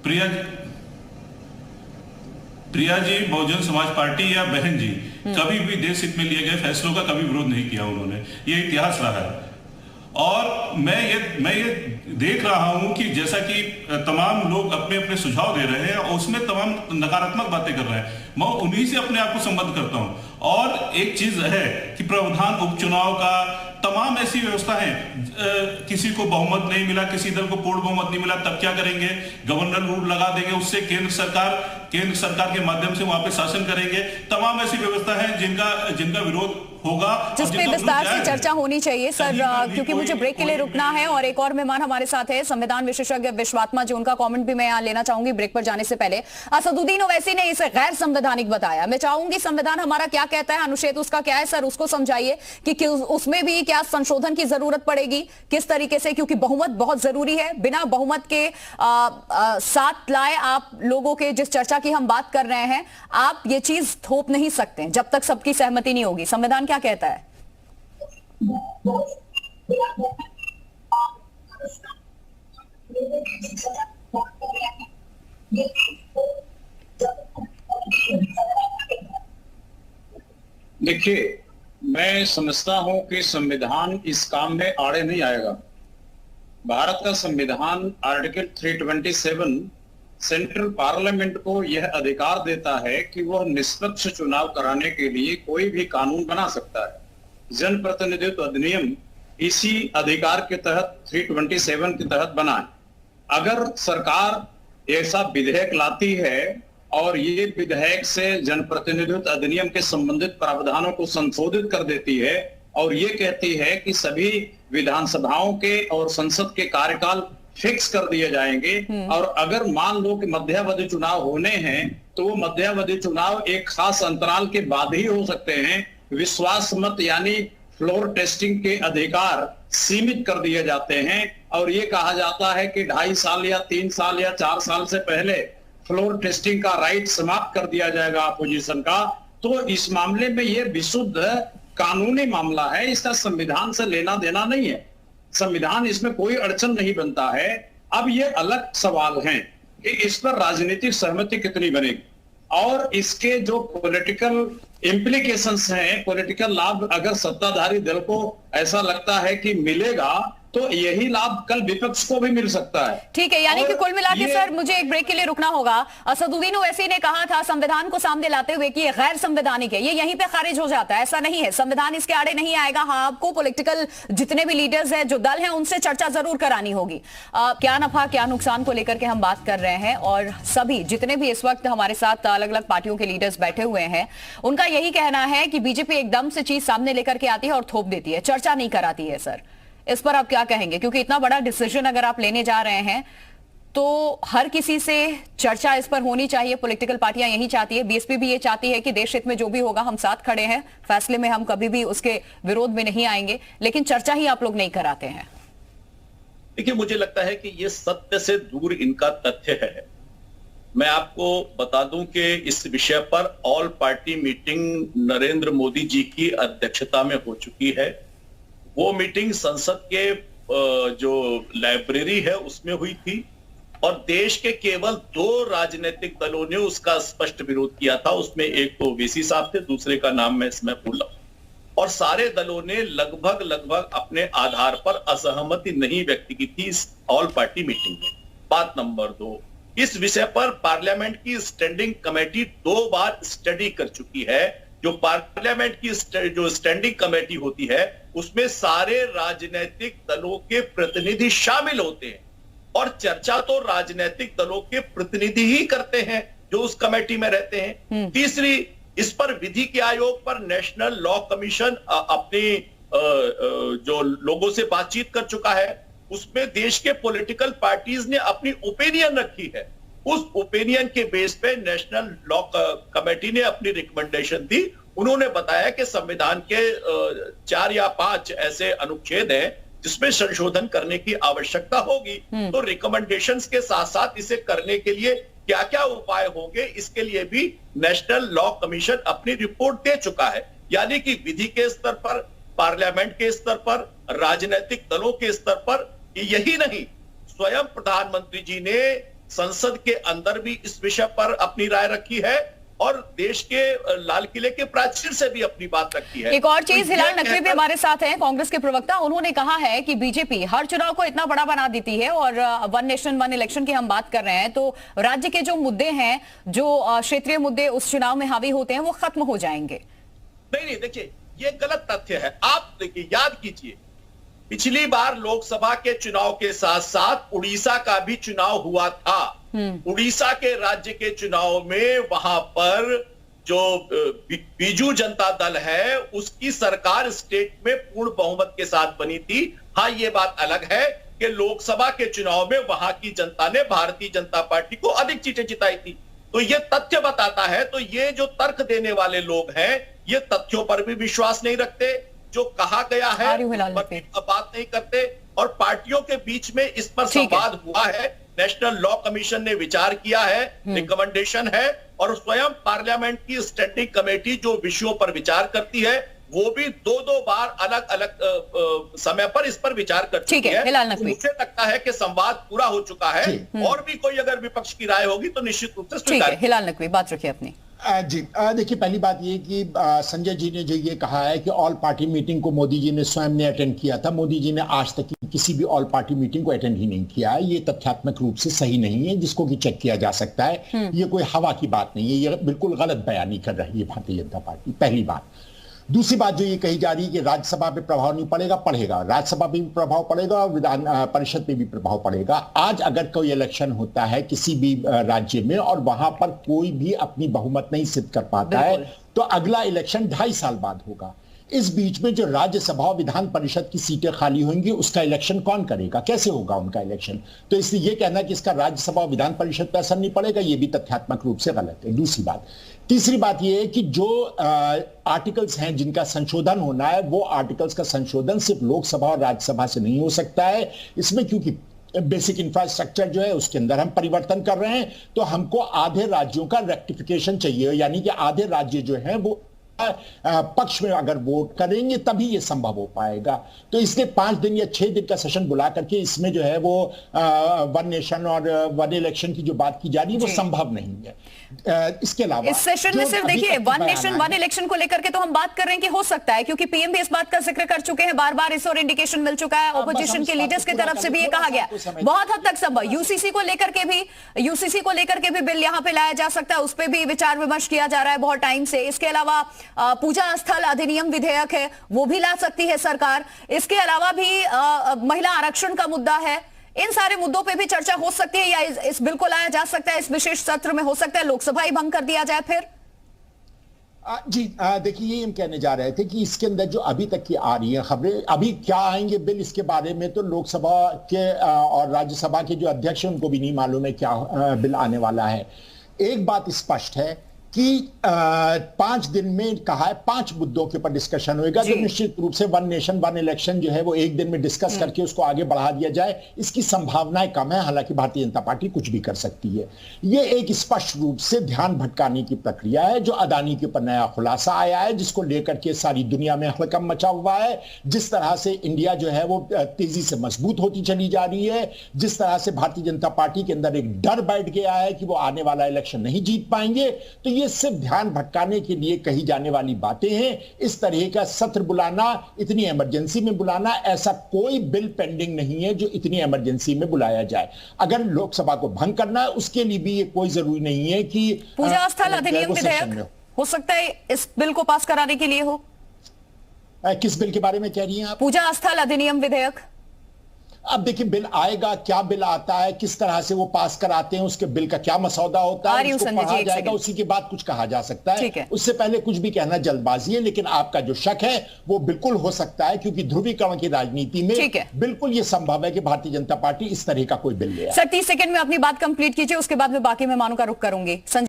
प्रिया Priya ji Bahujan Samaj party या बहन जी कभी भी देश हित में लिए गए फैसलों का कभी विरोध नहीं किया उन्होंने, ये इतिहास रहा है। और मैं ये देख रहा हूं कि जैसा कि तमाम लोग अपने अपने सुझाव दे रहे हैं और उसमें तमाम नकारात्मक बातें कर रहे हैं, मैं उन्हीं से अपने आप को संबद्ध करता हूं। और एक चीज है कि प्रावधान उपचुनाव का, तमाम ऐसी व्यवस्था है, किसी को बहुमत नहीं मिला, किसी दल को पूर्ण बहुमत नहीं मिला, तब क्या करेंगे? गवर्नर रूल लगा देंगे, उससे केंद्र सरकार के माध्यम से वहां पे शासन करेंगे। तमाम ऐसी व्यवस्था है जिनका विरोध होगा, जिस पे विस्तार से चर्चा होनी चाहिए सर, क्योंकि मुझे ब्रेक के लिए रुकना है। और एक और मेहमान हमारे साथ है संविधान विशेषज्ञ विश्वात्मा जी, उनका कमेंट भी मैं यहाँ लेना चाहूंगी ब्रेक पर जाने से पहले। असदुद्दीन ओवैसी ने इसे गैर संवैधानिक बताया। मैं चाहूंगी संविधान हमारा क्या कहता है, अनुच्छेद उसका क्या है सर, उसको समझाइए कि उसमें भी क्या संशोधन की जरूरत पड़ेगी, किस तरीके से, क्योंकि बहुमत बहुत जरूरी है। बिना बहुमत के साथ लाए आप लोगों के जिस चर्चा की हम बात कर रहे हैं, आप ये चीज थोप नहीं सकते जब तक सबकी सहमति नहीं होगी। संविधान क्या कहता है? देखिए, मैं समझता हूं कि संविधान इस काम में आड़े नहीं आएगा। भारत का संविधान आर्टिकल 327 सेंट्रल पार्लियामेंट को यह अधिकार देता है कि वह निष्पक्ष चुनाव कराने के लिए कोई भी कानून बना सकता है। जनप्रतिनिधित्व अधिनियम इसी अधिकार के तहत 327 के तहत बना है। अगर सरकार ऐसा विधेयक लाती है और ये विधेयक से जनप्रतिनिधित्व अधिनियम के संबंधित प्रावधानों को संशोधित कर देती है और ये कहती है कि सभी विधानसभाओं के और संसद के कार्यकाल फिक्स कर दिए जाएंगे, और अगर मान लो कि मध्यावधि चुनाव होने हैं तो वो मध्यावधि चुनाव एक खास अंतराल के बाद ही हो सकते हैं, विश्वास मत यानी फ्लोर टेस्टिंग के अधिकार सीमित कर दिए जाते हैं, और ये कहा जाता है कि 2.5 साल या 3 साल या 4 साल से पहले फ्लोर टेस्टिंग का राइट समाप्त कर दिया जाएगा अपोजिशन का। तो इस मामले में ये विशुद्ध कानूनी मामला है, इसका संविधान से लेना देना नहीं है। संविधान इसमें कोई अड़चन नहीं बनता है। अब ये अलग सवाल है कि इस पर राजनीतिक सहमति कितनी बनेगी और इसके जो पॉलिटिकल इम्प्लीकेशंस हैं, पॉलिटिकल लाभ अगर सत्ताधारी दल को ऐसा लगता है कि मिलेगा तो यही लाभ कल विपक्ष को भी मिल सकता है। ठीक है, यानी कि कुल मिला के सर मुझे एक ब्रेक के लिए रुकना होगा। असदुद्दीन ओवैसी ने कहा था संविधान को सामने लाते हुए कि ये गैर संवैधानिक है, ये यहीं पे खारिज हो जाता है। ऐसा नहीं है, संविधान इसके आड़े नहीं आएगा। हाँ, आपको पॉलिटिकल जितने भी लीडर्स हैं, जो दल हैं, उनसे चर्चा जरूर करानी होगी। क्या नफा क्या नुकसान को लेकर के हम बात कर रहे हैं, और सभी जितने भी इस वक्त हमारे साथ अलग अलग पार्टियों के लीडर्स बैठे हुए हैं, उनका यही कहना है कि बीजेपी एकदम से चीज सामने लेकर के आती है और थोप देती है, चर्चा नहीं कराती है। सर, इस पर आप क्या कहेंगे? क्योंकि इतना बड़ा डिसीजन अगर आप लेने जा रहे हैं तो हर किसी से चर्चा इस पर होनी चाहिए। पॉलिटिकल पार्टियां यही चाहती है, बीएसपी भी ये चाहती है कि देश हित में जो भी होगा हम साथ खड़े हैं, फैसले में हम कभी भी उसके विरोध में नहीं आएंगे, लेकिन चर्चा ही आप लोग नहीं कराते हैं। देखिए, मुझे लगता है कि ये सत्य से दूर इनका तथ्य है। मैं आपको बता दूं कि इस विषय पर all party meeting Narendra Modi ji की अध्यक्षता में हो चुकी है। वो मीटिंग संसद के जो लाइब्रेरी है उसमें हुई थी, और देश के केवल 2 राजनीतिक दलों ने उसका स्पष्ट विरोध किया था। उसमें एक तो ओवैसी साहब थे, दूसरे का नाम मैं इसमें भूल रहा हूं। और सारे दलों ने लगभग अपने आधार पर असहमति नहीं व्यक्त की थी इस ऑल पार्टी मीटिंग में। बात नंबर 2, इस विषय पर पार्लियामेंट की स्टैंडिंग कमेटी 2 बार स्टडी कर चुकी है। जो पार्लियामेंट की जो स्टैंडिंग कमेटी होती है उसमें सारे राजनीतिक दलों के प्रतिनिधि शामिल होते हैं, और चर्चा तो राजनीतिक दलों के प्रतिनिधि ही करते हैं जो उस कमेटी में रहते हैं। तीसरी, इस पर विधि के आयोग पर नेशनल लॉ कमीशन अपनी जो लोगों से बातचीत कर चुका है, उसमें देश के पॉलिटिकल पार्टीज ने अपनी ओपिनियन रखी है। उस ओपिनियन के बेस पे नेशनल लॉ कमेटी ने अपनी रिकमेंडेशन दी। उन्होंने बताया कि संविधान के 4 या 5 ऐसे अनुच्छेद हैं जिसमें संशोधन करने की आवश्यकता होगी। तो रिकमेंडेशंस के साथ साथ इसे करने के लिए क्या क्या उपाय होंगे, इसके लिए भी नेशनल लॉ कमीशन अपनी रिपोर्ट दे चुका है। यानी कि विधि के स्तर पर, पार्लियामेंट के स्तर पर, राजनीतिक दलों के स्तर पर, यही नहीं, स्वयं प्रधानमंत्री जी ने संसद के अंदर भी इस विषय पर अपनी राय रखी है और देश के लाल किले के प्राचीर से भी अपनी बात रखी है। एक और चीज, तो हिलाल नकवी भी हमारे साथ हैं, कांग्रेस के प्रवक्ता। उन्होंने कहा है कि बीजेपी हर चुनाव को इतना बड़ा बना देती है और वन नेशन वन इलेक्शन की हम बात कर रहे हैं तो राज्य के जो मुद्दे हैं, जो क्षेत्रीय मुद्दे उस चुनाव में हावी होते हैं, वो खत्म हो जाएंगे। नहीं, देखिए ये गलत तथ्य है। आप देखिए, याद कीजिए, पिछली बार लोकसभा के चुनाव के साथ साथ उड़ीसा का भी चुनाव हुआ था। उड़ीसा के राज्य के चुनाव में वहां पर जो बीजू जनता दल है उसकी सरकार स्टेट में पूर्ण बहुमत के साथ बनी थी। हाँ, ये बात अलग है कि लोकसभा के चुनाव में वहां की जनता ने भारतीय जनता पार्टी को अधिक सीटें जिताई थी। तो ये तथ्य बताता है। तो ये जो तर्क देने वाले लोग हैं ये तथ्यों पर भी विश्वास नहीं रखते, जो कहा गया है बात नहीं करते। और पार्टियों के बीच में इस पर संवाद हुआ है, नेशनल लॉ कमीशन ने विचार किया है, रिकमेंडेशन है, और स्वयं पार्लियामेंट की स्टैंडिंग कमेटी जो विषयों पर विचार करती है वो भी दो बार अलग अलग समय पर इस पर विचार कर चुकी है। तो मुझे लगता है कि संवाद पूरा हो चुका है और भी कोई अगर विपक्ष की राय होगी तो निश्चित रूप से स्वीकार। हिलाल नकवी, बात रखिए अपनी। जी देखिए, पहली बात ये कि संजय जी ने जो ये कहा है कि ऑल पार्टी मीटिंग को मोदी जी ने स्वयं ने अटेंड किया था, मोदी जी ने आज तक किसी भी ऑल पार्टी मीटिंग को अटेंड ही नहीं किया है, ये तथ्यात्मक रूप से सही नहीं है, जिसको कि चेक किया जा सकता है। ये कोई हवा की बात नहीं है, ये बिल्कुल गलत बयानी कर रही है भारतीय जनता पार्टी, पहली बात। दूसरी बात जो ये कही जा रही है कि राज्यसभा पे प्रभाव नहीं पड़ेगा, पड़ेगा, राज्यसभा पे भी प्रभाव पड़ेगा और विधान परिषद पे भी प्रभाव पड़ेगा। आज अगर कोई इलेक्शन होता है किसी भी राज्य में और वहां पर कोई भी अपनी बहुमत नहीं सिद्ध कर पाता है तो अगला इलेक्शन 2.5 साल बाद होगा। इस बीच में जो राज्यसभा और विधान परिषद की सीटें खाली होंगी उसका इलेक्शन कौन करेगा, कैसे होगा उनका इलेक्शन? तो इसलिए ये कहना कि इसका राज्यसभा और विधान परिषद पर असर नहीं पड़ेगा, ये भी तथ्यात्मक रूप से गलत है। दूसरी बात, तीसरी बात ये है कि जो आर्टिकल्स हैं जिनका संशोधन होना है वो आर्टिकल्स का संशोधन सिर्फ लोकसभा और राज्यसभा से नहीं हो सकता है। इसमें क्योंकि बेसिक इंफ्रास्ट्रक्चर जो है उसके अंदर हम परिवर्तन कर रहे हैं तो हमको आधे राज्यों का रेक्टिफिकेशन चाहिए, यानी कि आधे राज्य जो हैं वो पक्ष में अगर वोट करेंगे तभी ये संभव हो पाएगा। तो इसलिए 5 दिन या 6 दिन का सेशन बुला करके इसमें जो है वो वन नेशन और वन इलेक्शन की जो बात की जा रही है वो संभव नहीं है। इसके अलावा इस सेशन में सिर्फ देखिए वन नेशन वन इलेक्शन को लेकर के तो हम बात कर रहे हैं कि हो सकता है, क्योंकि पीएम भी इस बात का जिक्र कर चुके हैं, बार बार इस और इंडिकेशन मिल चुका है, ऑपोजिशन के लीडर्स की तरफ से भी ये कहा गया बहुत हद तक संभव। यूसीसी को लेकर के भी बिल यहां पे लाया जा सकता है, उस पर भी विचार विमर्श किया जा रहा है बहुत टाइम से। इसके अलावा पूजा स्थल अधिनियम विधेयक है वो भी ला सकती है सरकार। इसके अलावा भी महिला आरक्षण का मुद्दा है। इन सारे मुद्दों पे भी चर्चा हो सकती है या इस बिल को लाया जा सकता है, इस विशेष सत्र में हो सकता है लोकसभा ही भंग कर दिया जाए फिर। जी देखिए, ये हम कहने जा रहे थे कि इसके अंदर जो अभी तक की आ रही है खबरें, अभी क्या आएंगे बिल इसके बारे में तो लोकसभा के और राज्यसभा के जो अध्यक्ष हैं उनको भी नहीं मालूम है क्या बिल आने वाला है। एक बात स्पष्ट है कि 5 दिन में कहा है 5 मुद्दों के ऊपर डिस्कशन होगा, तो निश्चित रूप से वन नेशन वन इलेक्शन जो है वो एक दिन में डिस्कस करके उसको आगे बढ़ा दिया जाए, इसकी संभावनाएं कम है। हालांकि भारतीय जनता पार्टी कुछ भी कर सकती है। ये एक स्पष्ट रूप से ध्यान भटकाने की प्रक्रिया है। जो अदानी के ऊपर नया खुलासा आया है जिसको लेकर के सारी दुनिया में हड़कंप मचा हुआ है, जिस तरह से इंडिया जो है वो तेजी से मजबूत होती चली जा रही है, जिस तरह से भारतीय जनता पार्टी के अंदर एक डर बैठ गया है कि वो आने वाला इलेक्शन नहीं जीत पाएंगे, तो ये सिर्फ ध्यान भटकाने के लिए कही जाने वाली बातें हैं। इस तरह का सत्र बुलाना, इतनी इमरजेंसी में बुलाना, ऐसा कोई बिल पेंडिंग नहीं है जो इतनी इमरजेंसी में बुलाया जाए। अगर लोकसभा को भंग करना है उसके लिए भी ये कोई जरूरी नहीं है कि पूजा स्थल अधिनियम विधेयक हो सकता है इस बिल को पास कराने के लिए हो। किस बिल के बारे में कह रही हैं आप? पूजा स्थल अधिनियम विधेयक। अब देखिए बिल आएगा, क्या बिल आता है, किस तरह से वो पास कराते हैं, उसके बिल का क्या मसौदा होता है, उसको पढ़ा जाएगा, उसी के बाद कुछ कहा जा सकता है। उससे पहले कुछ भी कहना जल्दबाजी है। लेकिन आपका जो शक है वो बिल्कुल हो सकता है, क्योंकि ध्रुवीकरण की राजनीति में बिल्कुल ये संभव है कि भारतीय जनता पार्टी इस तरह का कोई बिल ले आए। सर 30 सेकंड में अपनी बात कंप्लीट कीजिए, उसके बाद मैं बाकी मेहमानों का रुख करूंगी।